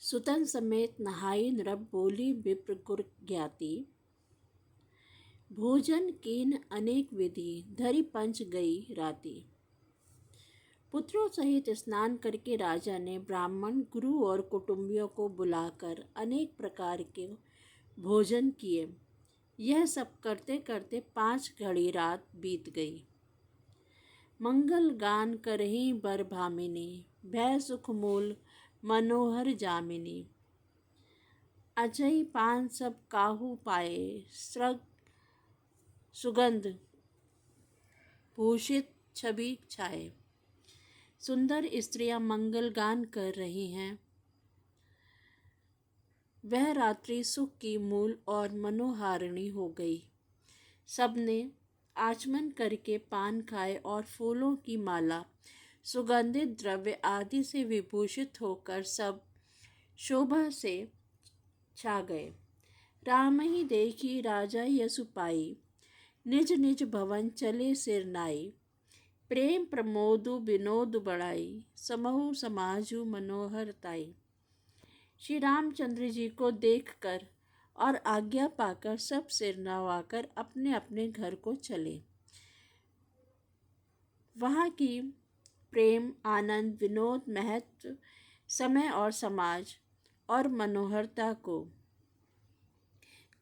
सुतन समेत नहाई नृप बोली विप्र गुर ज्ञाति। भोजन कीन अनेक विधि धरि पंच गई राति। पुत्रों सहित स्नान करके राजा ने ब्राह्मण गुरु और कुटुंबियों को बुलाकर अनेक प्रकार के भोजन किए। यह सब करते करते 5 घड़ी रात बीत गई। मंगल गान करही बर भामिनी, भय सुख मूल मनोहर जामिनी। अजय पान सब काहू पाए, स्रग सुगंध भूषित छवि छाए। सुंदर स्त्रियां मंगल गान कर रही हैं। वह रात्रि सुख की मूल और मनोहारिणी हो गई। सबने आचमन करके पान खाए और फूलों की माला सुगंधित द्रव्य आदि से विभूषित होकर सब शोभा से छा गए। राम ही देखी राजा यशु पाई, निज निज भवन चले सिर नाई। प्रेम प्रमोदु विनोद बढ़ाई, समहु समाजु मनोहरताई। श्री रामचंद्र जी को देखकर और आज्ञा पाकर सब सिर नवाकर अपने अपने घर को चले। वहाँ की प्रेम, आनंद, विनोद, महत्व, समय और समाज और मनोहरता को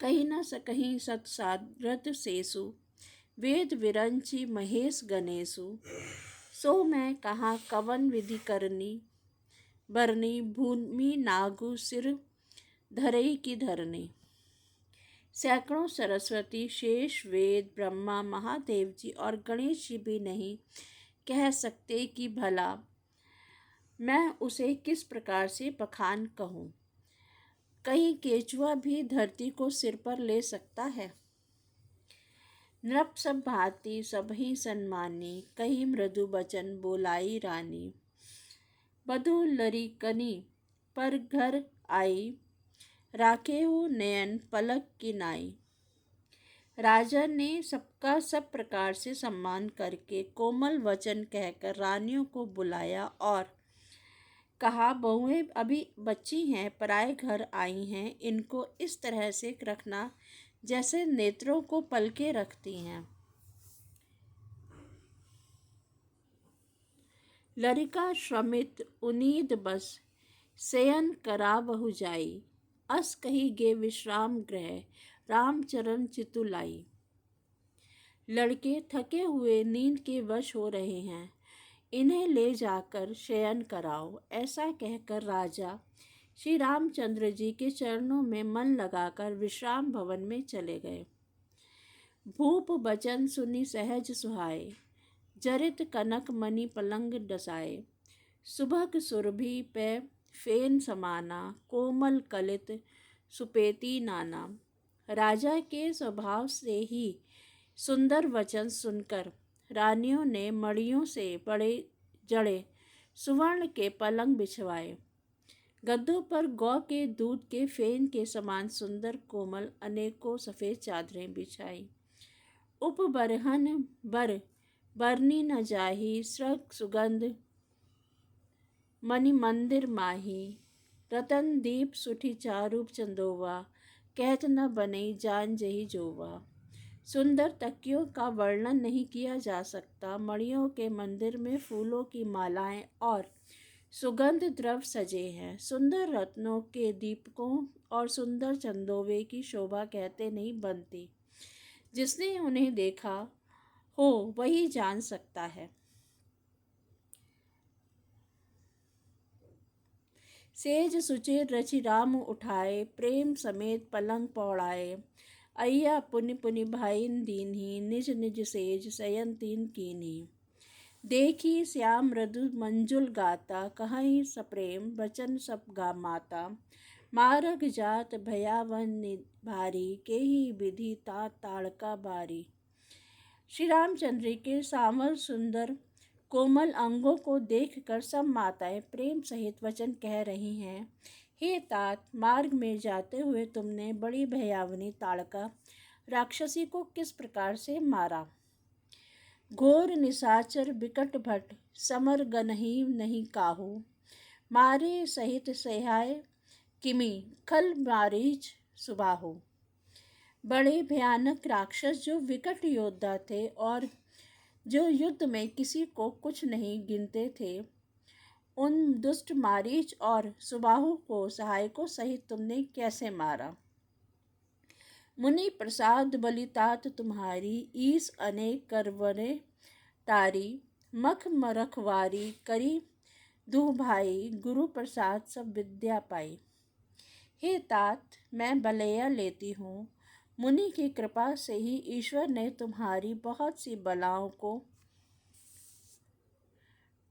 कहीं न कहीं सत्सारथ सेसु, वेद विरंची महेश गणेशु। सो मैं कहाँ कवन विधि करनी, बरनी भूमि नागु सिर धरई की धरनी। सैकड़ों सरस्वती, शेष, वेद, ब्रह्मा, महादेव जी और गणेश जी भी नहीं कह सकते कि भला मैं उसे किस प्रकार से बखान कहूँ। कहीं केचुआ भी धरती को सिर पर ले सकता है। नृप सब भांति सबहि सन्मानी, कही मृदु बचन बोलाई रानी। बधु लरिकनी पर घर आई, राखेहु नयन पलक की नाई। राजा ने सबका सब प्रकार से सम्मान करके कोमल वचन कहकर रानियों को बुलाया और कहा, बहुएं अभी बच्ची हैं, पराए घर आई हैं, इनको इस तरह से रखना जैसे नेत्रों को पलके रखती हैं। लरिका श्रमित उनीद बस, शयन करा बहु जाई। अस कही गे विश्राम गृह, रामचरण चितु लाई। लड़के थके हुए नींद के वश हो रहे हैं, इन्हें ले जाकर शयन कराओ। ऐसा कहकर राजा श्री रामचंद्र जी के चरणों में मन लगाकर विश्राम भवन में चले गए। भूप बचन सुनी सहज सुहाए, जरित कनक मणि पलंग डसाए। सुभग सुरभि पे फेन समाना, कोमल कलित सुपेती नाना। राजा के स्वभाव से ही सुंदर वचन सुनकर रानियों ने मड़ियों से बड़े जड़े सुवर्ण के पलंग बिछवाए। गद्दों पर गौ के दूध के फेन के समान सुंदर कोमल अनेकों सफ़ेद चादरें बिछाई। उपबरहन बर बरनी न जाही, स्रग सुगंध मणि मंदिर माही। रतन दीप सुठी चारूप चंदोवा, कहत न बने जान जही जोवा। सुंदर तकियों का वर्णन नहीं किया जा सकता। मणियों के मंदिर में फूलों की मालाएं और सुगंध द्रव्य सजे हैं। सुंदर रत्नों के दीपकों और सुंदर चंदोवे की शोभा कहते नहीं बनती। जिसने उन्हें देखा हो वही जान सकता है। सेज सुचिर रचि राम उठाए, प्रेम समेत पलंग पौड़ाए। अय्या पुनि पुनि भाईन दीन्ही, निज निज सेज शयन तीन कीन्ही। देखी श्याम मृदु मंजुल गाता, कहीं सप्रेम वचन सब गा माता। मारग जात भयावन भारी, केही विधि ता ताड़का बारी। श्री रामचंद्र के सामर सुंदर कोमल अंगों को देखकर सब माताएं प्रेम सहित वचन कह रही हैं। हे तात, मार्ग में जाते हुए तुमने बड़ी भयावनी ताड़का राक्षसी को किस प्रकार से मारा। घोर निशाचर बिकट भट, समर गनही नहीं काहू। मारे सहित सहाय किमी खल मारीच सुबाहु। बड़े भयानक राक्षस जो विकट योद्धा थे और जो युद्ध में किसी को कुछ नहीं गिनते थे, उन दुष्ट मारीच और सुबाहु को सहायकों सहित तुमने कैसे मारा। मुनि प्रसाद बलितात तुम्हारी, ईस अनेक करवरे तारी। मख मरखवारी करी दू भाई, गुरु प्रसाद सब विद्या पाई। हे तात, मैं बलैया लेती हूँ, मुनि की कृपा से ही ईश्वर ने तुम्हारी बहुत सी बलाओं को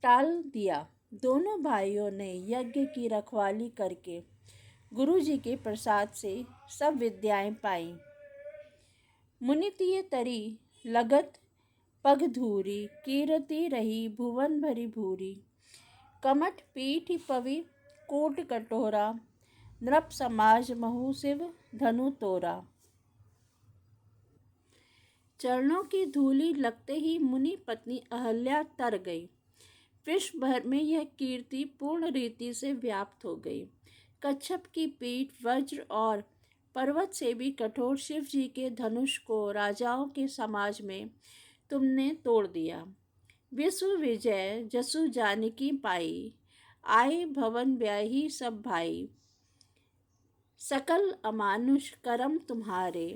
टाल दिया। दोनों भाइयों ने यज्ञ की रखवाली करके गुरु जी के प्रसाद से सब विद्याएं पाई। मुनितिय तरी लगत पग धूरी, कीरति रही भुवन भरी भूरी। कमठ पीठ पवि कोट कटोरा, नृप समाज महु शिव धनु तोरा। चरणों की धूलि लगते ही मुनि पत्नी अहल्या तर गई। विश्व भर में यह कीर्ति पूर्ण रीति से व्याप्त हो गई। कच्छप की पीठ वज्र और पर्वत से भी कठोर शिव जी के धनुष को राजाओं के समाज में तुमने तोड़ दिया। विश्व विजय जसु जानकी पाई, आए भवन ब्याही सब भाई। सकल अमानुष करम तुम्हारे,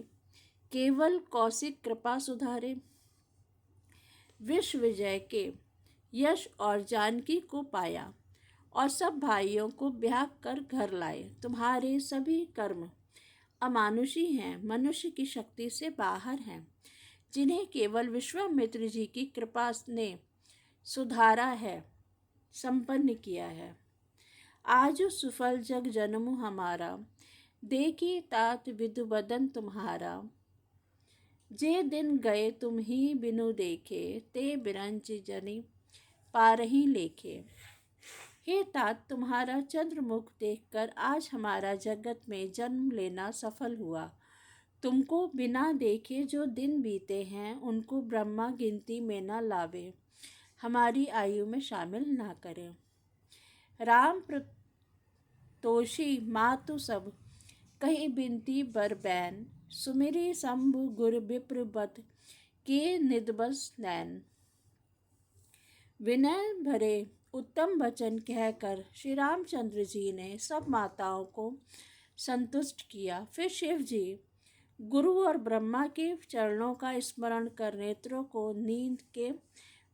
केवल कौशिक कृपा सुधारे। विश्व विजय के यश और जानकी को पाया और सब भाइयों को ब्याह कर घर लाए। तुम्हारे सभी कर्म अमानुषी हैं, मनुष्य की शक्ति से बाहर हैं, जिन्हें केवल विश्वामित्र जी की कृपा ने सुधारा है, संपन्न किया है। आज सुफल जग जन्म हमारा, देखी तात विधु बदन तुम्हारा। जे दिन गए तुम ही बिनु देखे, ते बिरंच जनी पारही लेखे। हे तात, तुम्हारा चंद्रमुख देखकर आज हमारा जगत में जन्म लेना सफल हुआ। तुमको बिना देखे जो दिन बीते हैं, उनको ब्रह्मा गिनती में न लावे, हमारी आयु में शामिल ना करें। राम प्रतोषी मातु सब, कही बिनती बर बैन। सुमिरी शंभु गुर विप्र बत, के निदबस नैन। विनय भरे उत्तम वचन कहकर श्री रामचंद्र जी ने सब माताओं को संतुष्ट किया। फिर शिव जी गुरु और ब्रह्मा के चरणों का स्मरण कर नेत्रों को नींद के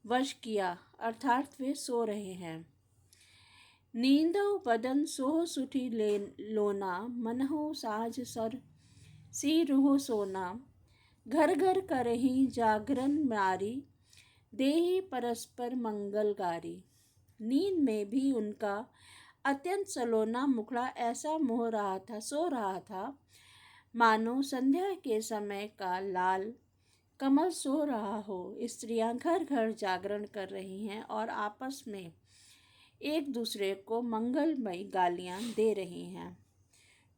वश किया, अर्थात वे सो रहे हैं। नींदो बदन सोह सुठी ले लोना, मनहु साज सर सी रूह सोना। घर घर करही जागरण नारी, देही परस्पर मंगलगारी। नींद में भी उनका अत्यंत सलोना मुखड़ा ऐसा सो रहा था, मानो संध्या के समय का लाल कमल सो रहा हो। स्त्रियां घर घर जागरण कर रही हैं और आपस में एक दूसरे को मंगलमयी गालियां दे रही हैं।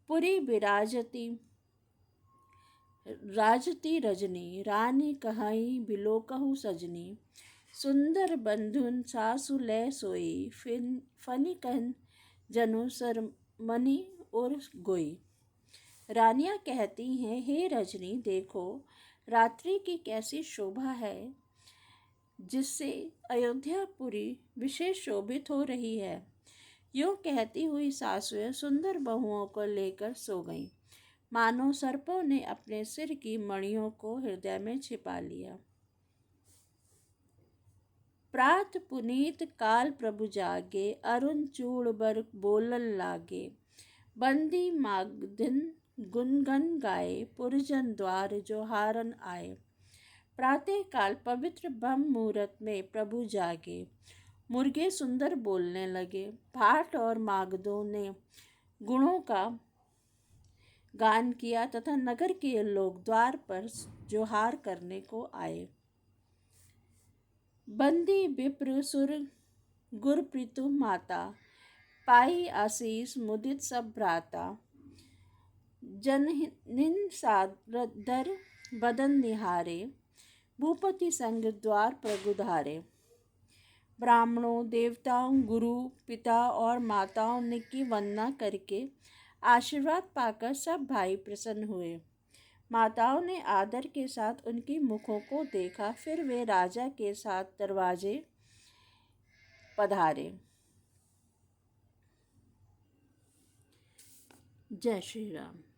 पुरी राजती रजनी, रानी कहाई बिलोकहु सजनी। सुंदर बंधुन सासु लय सोई, फनी कहन जनु सर मनी और गोई। रानियां कहती हैं, हे रजनी देखो, रात्रि की कैसी शोभा है, जिससे अयोध्यापुरी विशेष शोभित हो रही है। यूं कहती हुई सासुएं सुंदर बहुओं को लेकर सो गईं, मानो सर्पों ने अपने सिर की मणियों को हृदय में छिपा लिया। प्रात पुनीत काल प्रभु जागे, अरुण चूड़ बर बोलन लागे। बंदी मागधिन गुनगन गाए, पुरजन द्वार जो हारन आए। प्रातः काल पवित्र ब्रह्म मुहूर्त में प्रभु जागे, मुर्गे सुंदर बोलने लगे, भाट और मागधों ने गुणों का गान किया तथा नगर के लोग द्वार पर जोहार करने को आए। बंदी विप्र सुर गुर प्रीतु माता, पाई आशीष मुदित सब भ्राता। जनहिन सादर बदन निहारे, भूपति संग द्वार प्रगुधारे। ब्राह्मणों, देवताओं, गुरु, पिता और माताओं ने की वंदना करके आशीर्वाद पाकर सब भाई प्रसन्न हुए। माताओं ने आदर के साथ उनकी मुखों को देखा, फिर वे राजा के साथ दरवाजे पधारे। जय श्री राम।